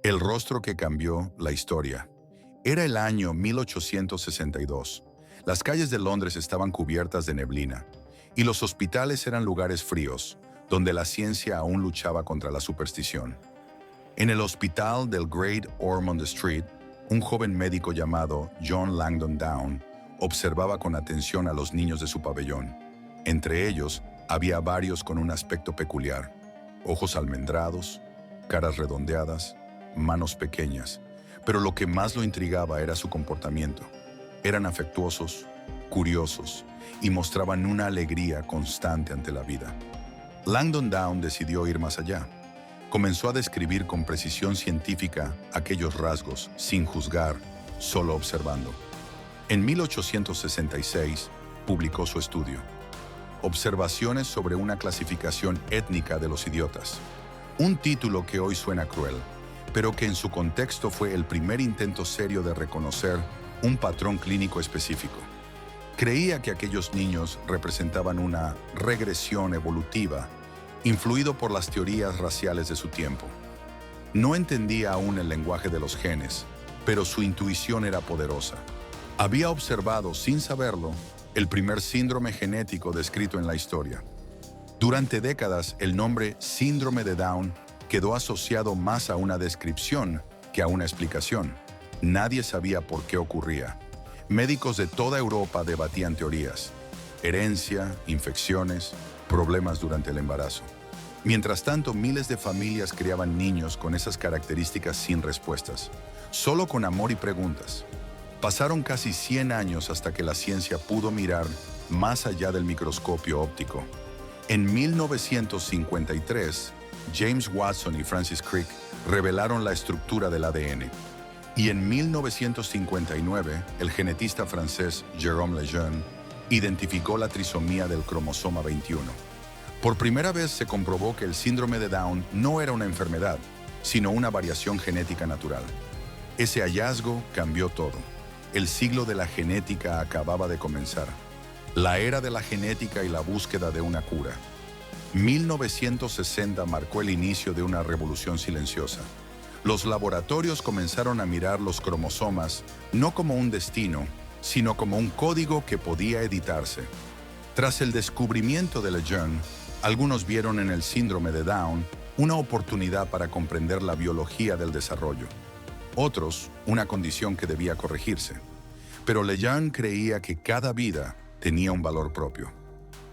El rostro que cambió la historia. Era el año 1862. Las calles de Londres estaban cubiertas de neblina, y los hospitales eran lugares fríos, donde la ciencia aún luchaba contra la superstición. En el hospital del Great Ormond Street, un joven médico llamado John Langdon Down observaba con atención a los niños de su pabellón. Entre ellos, había varios con un aspecto peculiar: ojos almendrados, caras redondeadas, manos pequeñas, pero lo que más lo intrigaba era su comportamiento. Eran afectuosos, curiosos y mostraban una alegría constante ante la vida. Langdon Down decidió ir más allá. Comenzó a describir con precisión científica aquellos rasgos, sin juzgar, solo observando. En 1866 publicó su estudio, Observaciones sobre una clasificación étnica de los idiotas. Un título que hoy suena cruel, pero que en su contexto fue el primer intento serio de reconocer un patrón clínico específico. Creía que aquellos niños representaban una regresión evolutiva, influido por las teorías raciales de su tiempo. No entendía aún el lenguaje de los genes, pero su intuición era poderosa. Había observado, sin saberlo, el primer síndrome genético descrito en la historia. Durante décadas, el nombre síndrome de Down quedó asociado más a una descripción que a una explicación. Nadie sabía por qué ocurría. Médicos de toda Europa debatían teorías: herencia, infecciones, problemas durante el embarazo. Mientras tanto, miles de familias criaban niños con esas características sin respuestas, solo con amor y preguntas. Pasaron casi 100 años hasta que la ciencia pudo mirar más allá del microscopio óptico. En 1953, James Watson y Francis Crick revelaron la estructura del ADN. Y en 1959, el genetista francés Jérôme Lejeune identificó la trisomía del cromosoma 21. Por primera vez se comprobó que el síndrome de Down no era una enfermedad, sino una variación genética natural. Ese hallazgo cambió todo. El siglo de la genética acababa de comenzar. La era de la genética y la búsqueda de una cura. 1960 marcó el inicio de una revolución silenciosa. Los laboratorios comenzaron a mirar los cromosomas no como un destino, sino como un código que podía editarse. Tras el descubrimiento de Lejeune, algunos vieron en el síndrome de Down una oportunidad para comprender la biología del desarrollo. Otros, una condición que debía corregirse. Pero Lejeune creía que cada vida tenía un valor propio.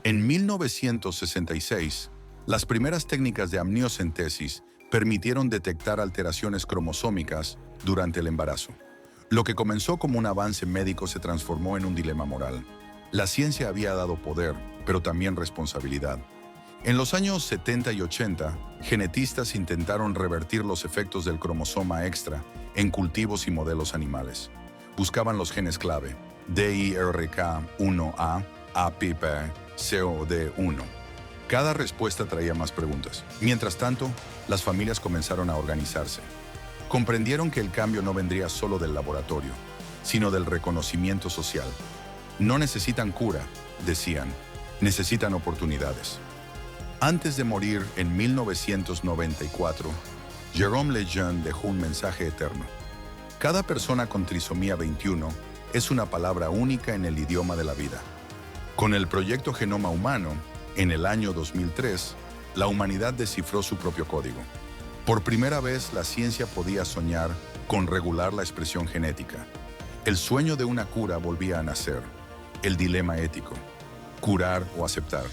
En 1966, las primeras técnicas de amniocentesis permitieron detectar alteraciones cromosómicas durante el embarazo. Lo que comenzó como un avance médico se transformó en un dilema moral. La ciencia había dado poder, pero también responsabilidad. En los años 70 y 80, genetistas intentaron revertir los efectos del cromosoma extra en cultivos y modelos animales. Buscaban los genes clave, DIRK1A, APP, COD1. Cada respuesta traía más preguntas. Mientras tanto, las familias comenzaron a organizarse. Comprendieron que el cambio no vendría solo del laboratorio, sino del reconocimiento social. No necesitan cura, decían, necesitan oportunidades. Antes de morir en 1994, Jérôme Lejeune dejó un mensaje eterno. Cada persona con trisomía 21 es una palabra única en el idioma de la vida. Con el proyecto Genoma Humano, en el año 2003, la humanidad descifró su propio código. Por primera vez, la ciencia podía soñar con regular la expresión genética. El sueño de una cura volvía a nacer. El dilema ético: curar o aceptar.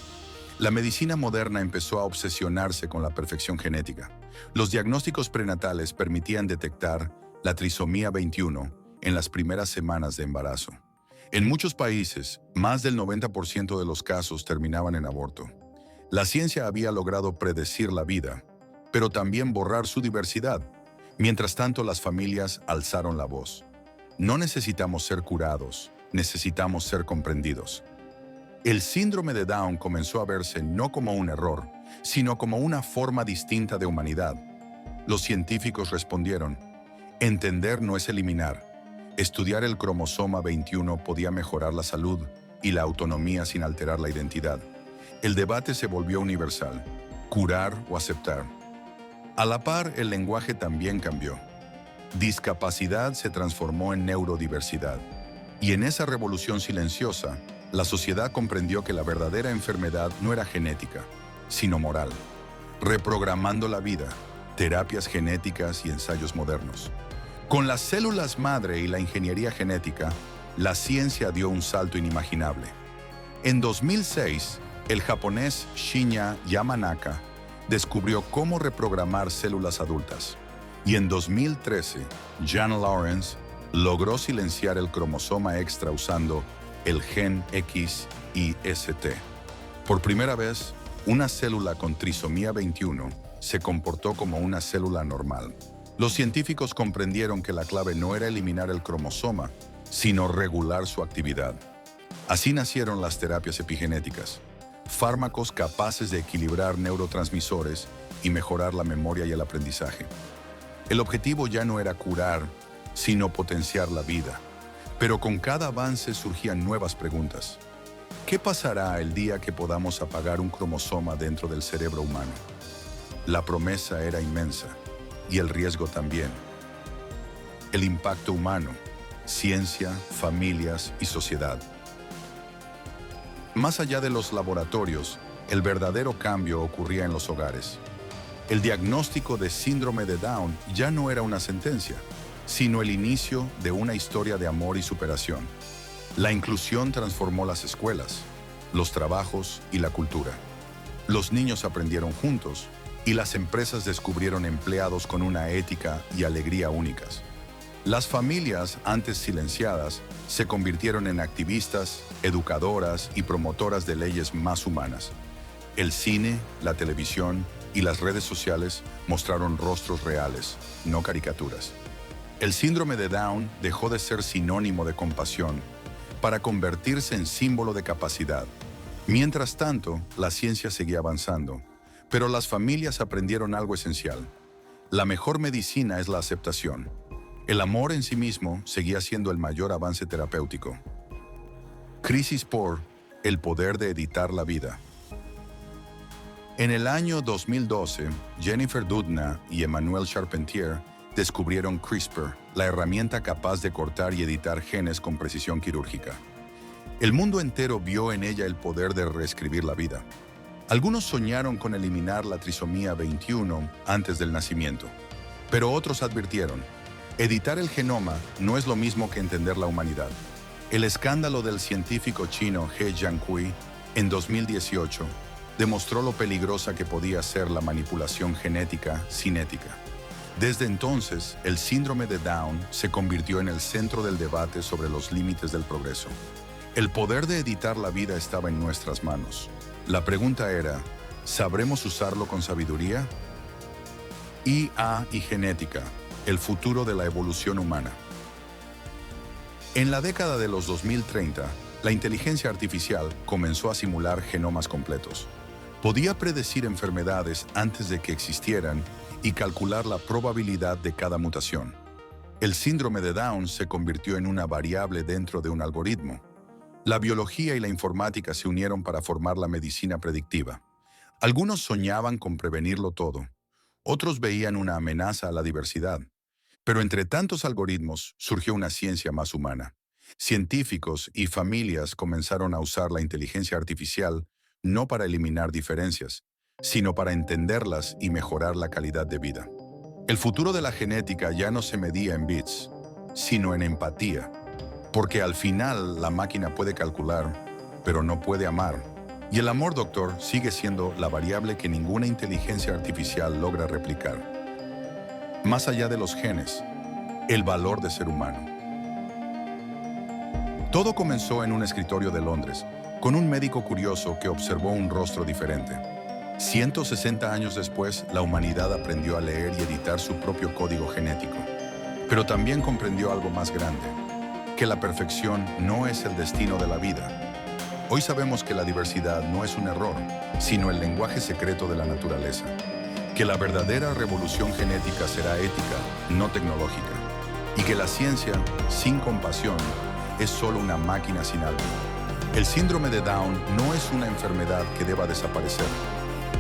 La medicina moderna empezó a obsesionarse con la perfección genética. Los diagnósticos prenatales permitían detectar la trisomía 21 en las primeras semanas de embarazo. En muchos países, más del 90% de los casos terminaban en aborto. La ciencia había logrado predecir la vida, pero también borrar su diversidad. Mientras tanto, las familias alzaron la voz. No necesitamos ser curados, necesitamos ser comprendidos. El síndrome de Down comenzó a verse no como un error, sino como una forma distinta de humanidad. Los científicos respondieron: entender no es eliminar. Estudiar el cromosoma 21 podía mejorar la salud y la autonomía sin alterar la identidad. El debate se volvió universal: curar o aceptar. A la par, el lenguaje también cambió. Discapacidad se transformó en neurodiversidad. Y en esa revolución silenciosa, la sociedad comprendió que la verdadera enfermedad no era genética, sino moral. Reprogramando la vida, terapias genéticas y ensayos modernos. Con las células madre y la ingeniería genética, la ciencia dio un salto inimaginable. En 2006, el japonés Shinya Yamanaka descubrió cómo reprogramar células adultas. Y en 2013, Jan Lawrence logró silenciar el cromosoma extra usando el gen XYST. Por primera vez, una célula con trisomía 21 se comportó como una célula normal. Los científicos comprendieron que la clave no era eliminar el cromosoma, sino regular su actividad. Así nacieron las terapias epigenéticas, fármacos capaces de equilibrar neurotransmisores y mejorar la memoria y el aprendizaje. El objetivo ya no era curar, sino potenciar la vida. Pero con cada avance surgían nuevas preguntas. ¿Qué pasará el día que podamos apagar un cromosoma dentro del cerebro humano? La promesa era inmensa, y el riesgo también. El impacto humano, ciencia, familias y sociedad. Más allá de los laboratorios, el verdadero cambio ocurría en los hogares. El diagnóstico de síndrome de Down ya no era una sentencia, sino el inicio de una historia de amor y superación. La inclusión transformó las escuelas, los trabajos y la cultura. Los niños aprendieron juntos y las empresas descubrieron empleados con una ética y alegría únicas. Las familias, antes silenciadas, se convirtieron en activistas, educadoras y promotoras de leyes más humanas. El cine, la televisión y las redes sociales mostraron rostros reales, no caricaturas. El síndrome de Down dejó de ser sinónimo de compasión para convertirse en símbolo de capacidad. Mientras tanto, la ciencia seguía avanzando, pero las familias aprendieron algo esencial. La mejor medicina es la aceptación. El amor en sí mismo seguía siendo el mayor avance terapéutico. Crisis por el poder de editar la vida. En el año 2012, Jennifer Doudna y Emmanuel Charpentier descubrieron CRISPR, la herramienta capaz de cortar y editar genes con precisión quirúrgica. El mundo entero vio en ella el poder de reescribir la vida. Algunos soñaron con eliminar la trisomía 21 antes del nacimiento, pero otros advirtieron: editar el genoma no es lo mismo que entender la humanidad. El escándalo del científico chino He Jiankui en 2018 demostró lo peligrosa que podía ser la manipulación genética sin ética. Desde entonces, el síndrome de Down se convirtió en el centro del debate sobre los límites del progreso. El poder de editar la vida estaba en nuestras manos. La pregunta era: ¿sabremos usarlo con sabiduría? IA y genética, el futuro de la evolución humana. En la década de los 2030, la inteligencia artificial comenzó a simular genomas completos. Podía predecir enfermedades antes de que existieran y calcular la probabilidad de cada mutación. El síndrome de Down se convirtió en una variable dentro de un algoritmo. La biología y la informática se unieron para formar la medicina predictiva. Algunos soñaban con prevenirlo todo. Otros veían una amenaza a la diversidad. Pero entre tantos algoritmos surgió una ciencia más humana. Científicos y familias comenzaron a usar la inteligencia artificial no para eliminar diferencias, sino para entenderlas y mejorar la calidad de vida. El futuro de la genética ya no se medía en bits, sino en empatía, porque al final la máquina puede calcular, pero no puede amar. Y el amor, doctor, sigue siendo la variable que ninguna inteligencia artificial logra replicar. Más allá de los genes, el valor de ser humano. Todo comenzó en un escritorio de Londres, con un médico curioso que observó un rostro diferente. 160 años después, la humanidad aprendió a leer y editar su propio código genético. Pero también comprendió algo más grande, que la perfección no es el destino de la vida. Hoy sabemos que la diversidad no es un error, sino el lenguaje secreto de la naturaleza. Que la verdadera revolución genética será ética, no tecnológica. Y que la ciencia, sin compasión, es solo una máquina sin alma. El síndrome de Down no es una enfermedad que deba desaparecer.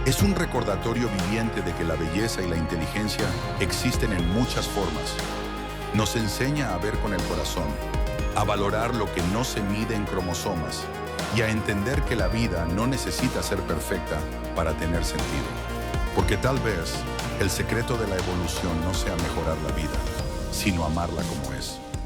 Es un recordatorio viviente de que la belleza y la inteligencia existen en muchas formas. Nos enseña a ver con el corazón, a valorar lo que no se mide en cromosomas y a entender que la vida no necesita ser perfecta para tener sentido. Porque tal vez el secreto de la evolución no sea mejorar la vida, sino amarla como es.